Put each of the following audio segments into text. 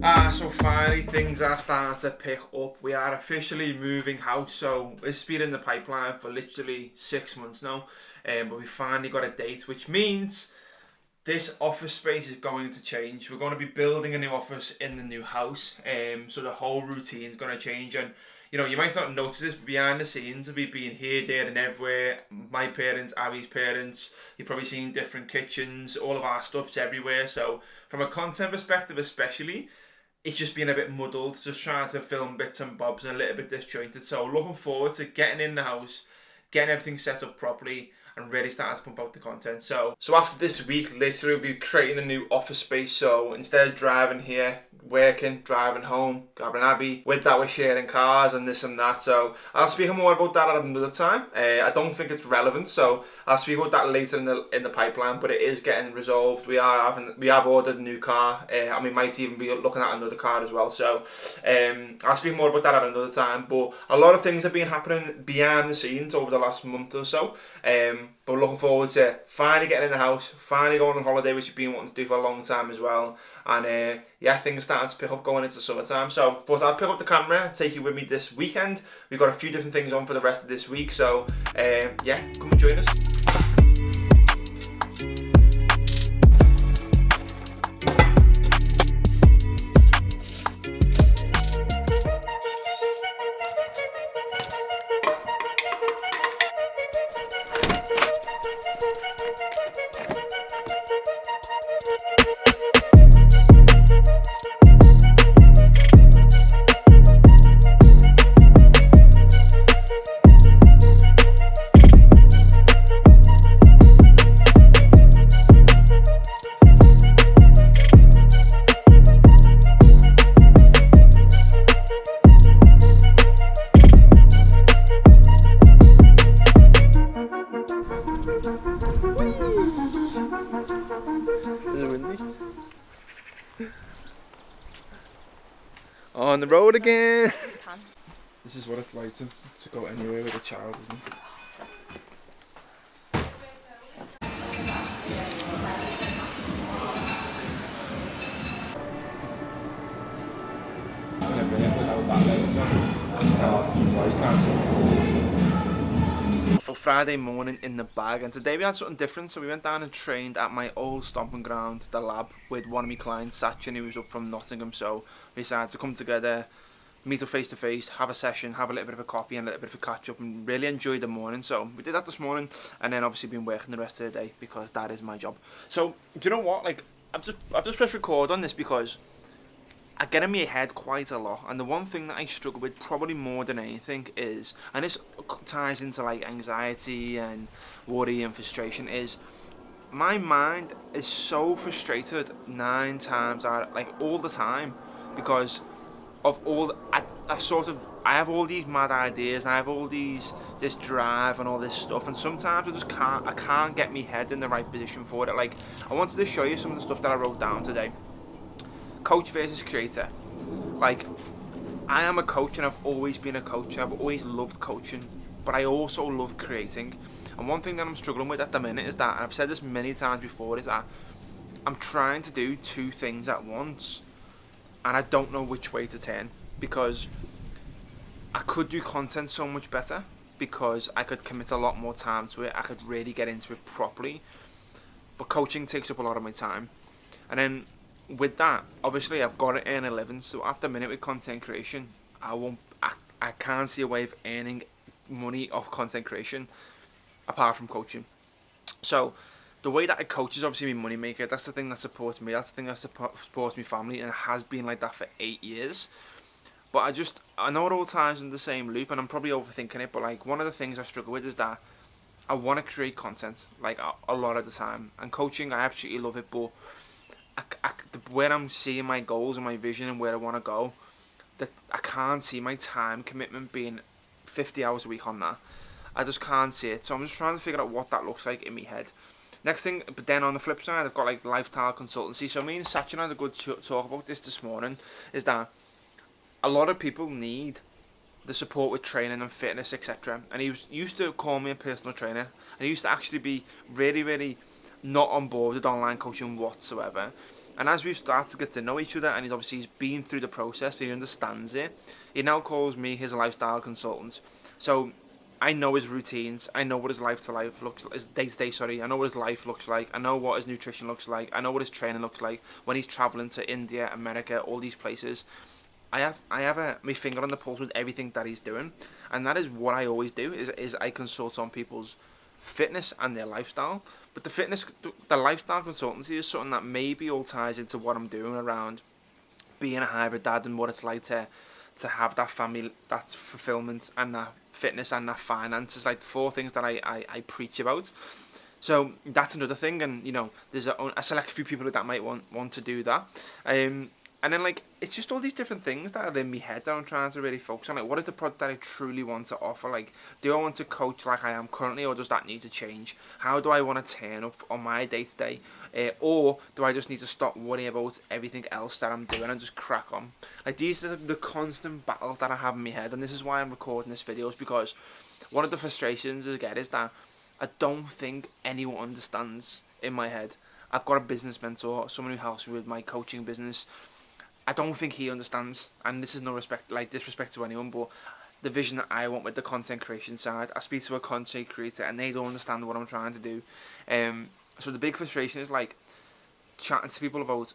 So finally things are starting to pick up. We are officially moving house, so it's been in the pipeline for literally 6 months now. But we finally got a date, which means this office space is going to change. We're going to be building a new office in the new house. So the whole routine is going to change. And you might not notice this, but behind the scenes, we've been here, there, and everywhere. My parents, Abby's parents, you've probably seen different kitchens. All of our stuff's everywhere. So from a content perspective, especially, it's just been a bit muddled, just trying to film bits and bobs and a little bit disjointed. So looking forward to getting in the house, getting everything set up properly, and really starting to pump out the content. So after this week, literally we'll be creating a new office space. So instead of driving here, working, driving home, grabbing Abby, with that we're sharing cars and this and that. So I'll speak more about that at another time. I don't think it's relevant, so I'll speak about that later in the pipeline. But it is getting resolved. We have ordered a new car, and we might even be looking at another car as well. So I'll speak more about that at another time. But a lot of things have been happening behind the scenes over the last month or so. But looking forward to finally getting in the house, finally going on holiday, which we've been wanting to do for a long time as well. And things are starting to pick up going into summertime. So first I'll pick up the camera and take you with me this weekend. We've got a few different things on for the rest of this week. So come and join us. On the road again. This is what it's like to go anywhere with a child, isn't it? For Friday morning in the bag, and today we had something different. So we went down and trained at my old stomping ground, the lab, with one of my clients, Sachin, who was up from Nottingham. So we decided to come together, meet up face to face, have a session, have a little bit of a coffee and a little bit of a catch up, and really enjoyed the morning. So we did that this morning, and then obviously been working the rest of the day because that is my job. So do you know what? Like I've just pressed record on this because I get in my head quite a lot, and the one thing that I struggle with probably more than anything is, and this ties into like anxiety and worry and frustration, is my mind is so frustrated 9 times out, like all the time, because of all I have all these mad ideas, and I have all this drive and all this stuff, and sometimes I can't get my head in the right position for it. Like I wanted to show you some of the stuff that I wrote down today. Coach versus creator. Like, I am a coach and I've always been a coach. I've always loved coaching, but I also love creating. And one thing that I'm struggling with at the minute is that, and I've said this many times before, is that I'm trying to do 2 things at once, and I don't know which way to turn, because I could do content so much better, because I could commit a lot more time to it. I could really get into it properly, but coaching takes up a lot of my time. And then with that, obviously I've got to earn a living. So at the minute with content creation, I can't see a way of earning money off content creation apart from coaching. So the way that I coach is obviously my money maker. That's the thing that supports me. That's the thing that supports my family, and it has been like that for 8 years. But I know it all ties in the same loop, and I'm probably overthinking it. But like one of the things I struggle with is that I want to create content like a lot of the time, and coaching, I absolutely love it, but where I'm seeing my goals and my vision and where I want to go, that I can't see my time commitment being 50 hours a week on that. I just can't see it. So I'm just trying to figure out what that looks like in my head. Next thing, but then on the flip side, I've got like lifestyle consultancy. So me and Sachin had a good talk about this morning, is that a lot of people need the support with training and fitness, etc. And he used to call me a personal trainer, and he used to actually be really, really not on board with online coaching whatsoever. And as we've started to get to know each other, and he's been through the process, so he understands it, he now calls me his lifestyle consultant. So I know his routines, I know what his his day-to-day, I know what his life looks like, I know what his nutrition looks like, I know what his training looks like when he's travelling to India, America, all these places. I have my finger on the pulse with everything that he's doing, and that is what I always do, is I consult on people's fitness and their lifestyle. But the lifestyle consultancy is something that maybe all ties into what I'm doing around being a hybrid dad and what it's like to have that family, that fulfillment and that fitness and that finance. It's like the 4 things that I preach about. So that's another thing, and you know, there's a select few people that might want to do that. And then, like, it's just all these different things that are in my head that I'm trying to really focus on. Like, what is the product that I truly want to offer? Like, do I want to coach like I am currently, or does that need to change? How do I want to turn up on my day-to-day? Or do I just need to stop worrying about everything else that I'm doing and just crack on? Like, these are the constant battles that I have in my head, and this is why I'm recording this video, is because one of the frustrations I get is that I don't think anyone understands in my head. I've got a business mentor, someone who helps me with my coaching business. I don't think he understands, and this is no disrespect to anyone, but the vision that I want with the content creation side, I speak to a content creator and they don't understand what I'm trying to do. So the big frustration is like chatting to people about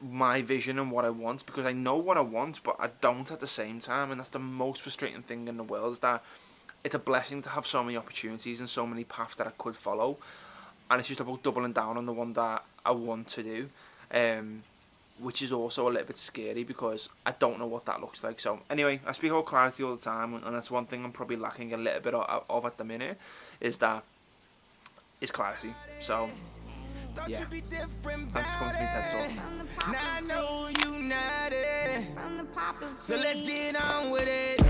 my vision and what I want, because I know what I want, but I don't at the same time, and that's the most frustrating thing in the world, is that it's a blessing to have so many opportunities and so many paths that I could follow, and it's just about doubling down on the one that I want to do. Which is also a little bit scary because I don't know what that looks like. So anyway, I speak about clarity all the time, and that's one thing I'm probably lacking a little bit of at the minute, is clarity. So yeah, thanks for coming to me TED Talk. Now I know you not it. So let's get on with it.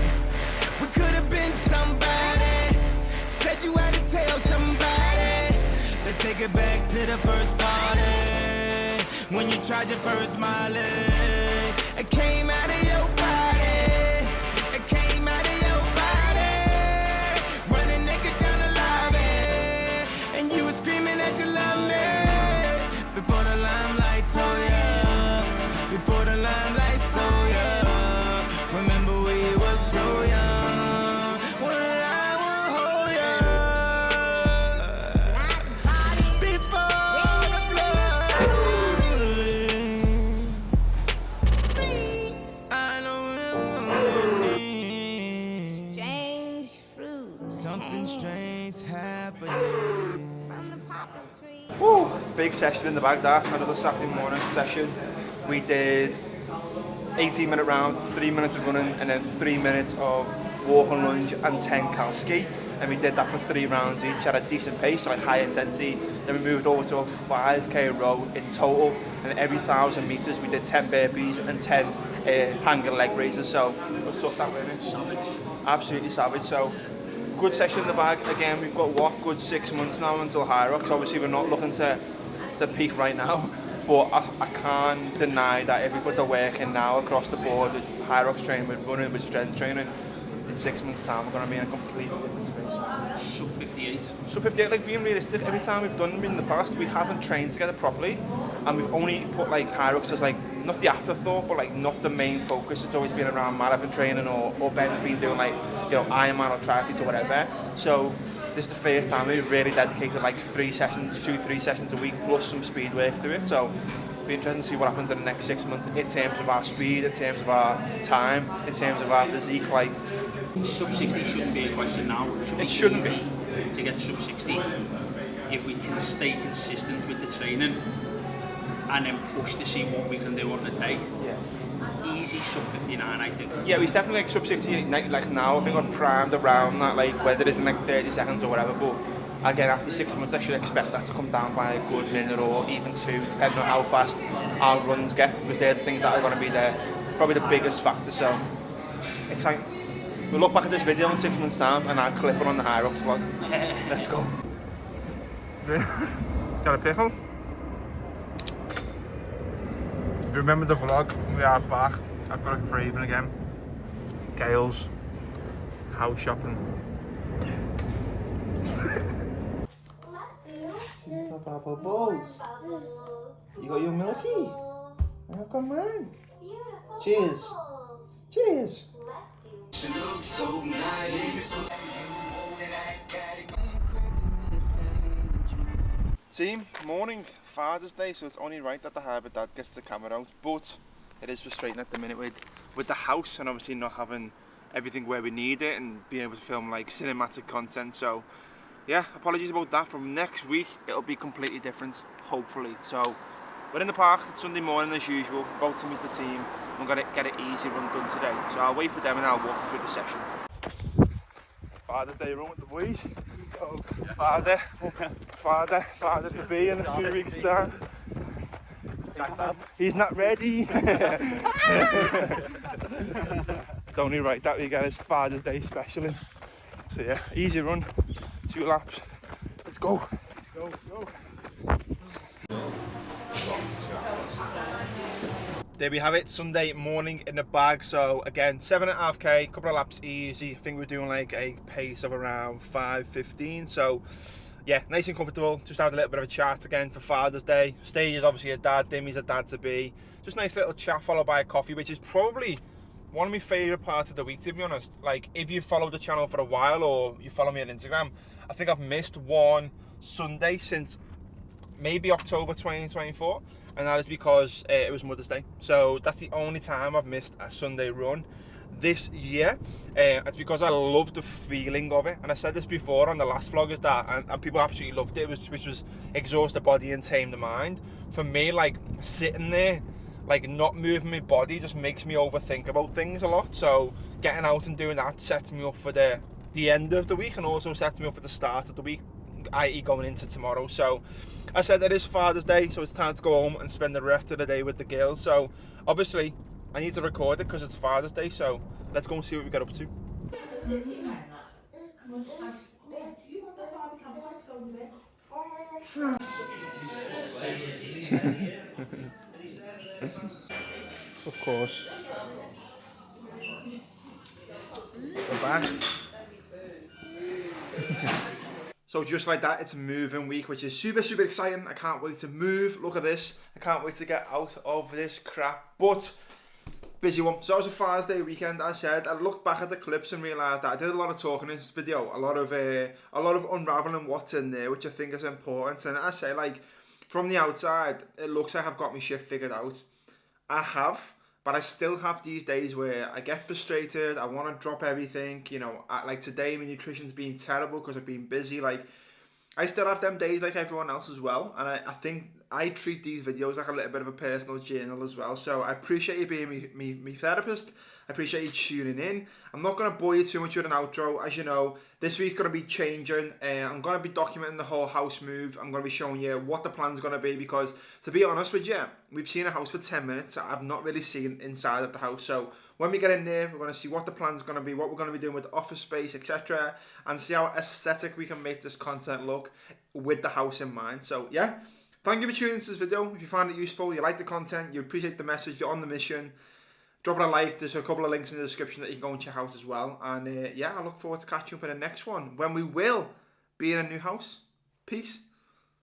We could have been somebody. Said you had to tell somebody. Let's take it back to the first party. When you tried your first Miley, it came out of your body. It came out of your body. Running naked down the lobby, and you were screaming that you love me. Before the limelight told ya, before the limelight stole ya. Remember we were so young, when I will hold ya. Before the blood, I know Strange fruit. something strange happening. From the poppin' tree. Woo! Big session in the bag there, another Saturday morning session. We did 18-minute round, 3 minutes of running, and then 3 minutes of walk and lunge and 10 cal ski. And we did that for 3 rounds each at a decent pace, like high intensity. Then we moved over to a 5k row in total, and every 1,000 meters we did 10 burpees and 10 hanging leg raises. So good stuff that way, mate. Savage. Absolutely savage. So good session in the bag. Again, we've got good 6 months now until Hyrox. Obviously we're not looking to peak right now, but I can't deny that if we put the work in now across the board with Hyrox training, with running, with strength training, in 6 months time we're going to be in a completely different space. Sub 58. Sub 58, like being realistic, every time we've done them in the past we haven't trained together properly, and we've only put like Hyrox as like not the afterthought, but like not the main focus. It's always been around marathon training, or Ben's been doing like, you know, Ironman or triathletes or whatever. So this is the first time we've really dedicated like 3 sessions a week plus some speed work to it. So it'll be interesting to see what happens in the next 6 months in terms of our speed, in terms of our time, in terms of our physique. Like Sub 60 shouldn't be a question now. It shouldn't be. To get sub 60 if we can stay consistent with the training and then push to see what we can do on the day. yeah. Easy sub 59, I think. Yeah, we definitely like sub 60 like now. I think we're primed around that, like whether it's in like 30 seconds or whatever. But again, after 6 months, I should expect that to come down by a good minute or even 2, depending on how fast our runs get, because they're the things that are going to be probably the biggest factor. So exciting. We'll look back at this video in 6 months' time and I'll clip it on the Hyrox vlog. Let's go. Got a pickle? If you remember the vlog, we are back. I've got a craving again. Gales, house shopping. Bubbles. You got your milky? Oh, come on. Beautiful. Cheers. Bubbles. Cheers. Let's do She looks so nice. Team, morning, Father's Day, so it's only right that the Harbour Dad gets the camera out, but it is frustrating at the minute with the house and obviously not having everything where we need it and being able to film like cinematic content. So yeah, apologies about that. From next week it'll be completely different, hopefully. So we're in the park, it's Sunday morning as usual, about to meet the team. I'm gonna get an easy run done today, so I'll wait for them and I'll walk through the session. Father's Day run with the boys. Father to be in a few weeks' time. He's not ready. It's only right that we get his Father's Day special in. So yeah, easy run, 2 laps. Let's go. Let's go. There we have it, Sunday morning in the bag. So again, 7.5k, couple of laps easy. I think we're doing like a pace of around 5:15. So yeah, nice and comfortable. Just had a little bit of a chat again for Father's Day. Steve is obviously a dad, Dimmy's a dad to be. Just nice little chat followed by a coffee, which is probably one of my favourite parts of the week, to be honest. Like, if you followed the channel for a while or you follow me on Instagram, I think I've missed one Sunday since maybe October 2024, and that is because it was Mother's Day. So that's the only time I've missed a Sunday run this year. It's because I love the feeling of it, and I said this before on the last vlog, is that and people absolutely loved it, which was exhaust the body and tame the mind. For me, like, sitting there, like, not moving my body just makes me overthink about things a lot. So getting out and doing that sets me up for the end of the week, and also sets me up for the start of the week, i.e. going into tomorrow. So I said it is Father's Day, so it's time to go home and spend the rest of the day with the girls. So obviously I need to record it because it's Father's Day, so let's go and see what we get up to. Of course. We're back. So just like that, it's a moving week, which is super exciting. I can't wait to move. Look at this. I can't wait to get out of this crap. But busy one. So it was a Father's Day weekend. As I said, I looked back at the clips and realised that I did a lot of talking in this video, a lot of unraveling what's in there, which I think is important. And I say, like, from the outside, it looks like I've got my shit figured out. I have, but I still have these days where I get frustrated. I want to drop everything. You know, like today, my nutrition's been terrible because I've been busy. Like, I still have them days like everyone else as well, and I think I treat these videos like a little bit of a personal journal as well. So I appreciate you being me therapist. I appreciate you tuning in. I'm not going to bore you too much with an outro. As you know, this week's going to be changing. I'm going to be documenting the whole house move. I'm going to be showing you what the plan's going to be, because to be honest with you, we've seen a house for 10 minutes. I've not really seen inside of the house. So when we get in there, we're going to see what the plan's going to be, what we're going to be doing with the office space, etc., and see how aesthetic we can make this content look with the house in mind. So yeah, thank you for tuning into this video. If you found it useful, you like the content, you appreciate the message, you're on the mission, drop it a like. There's a couple of links in the description that you can go and check out as well. And yeah, I look forward to catching up in the next one when we will be in a new house. Peace.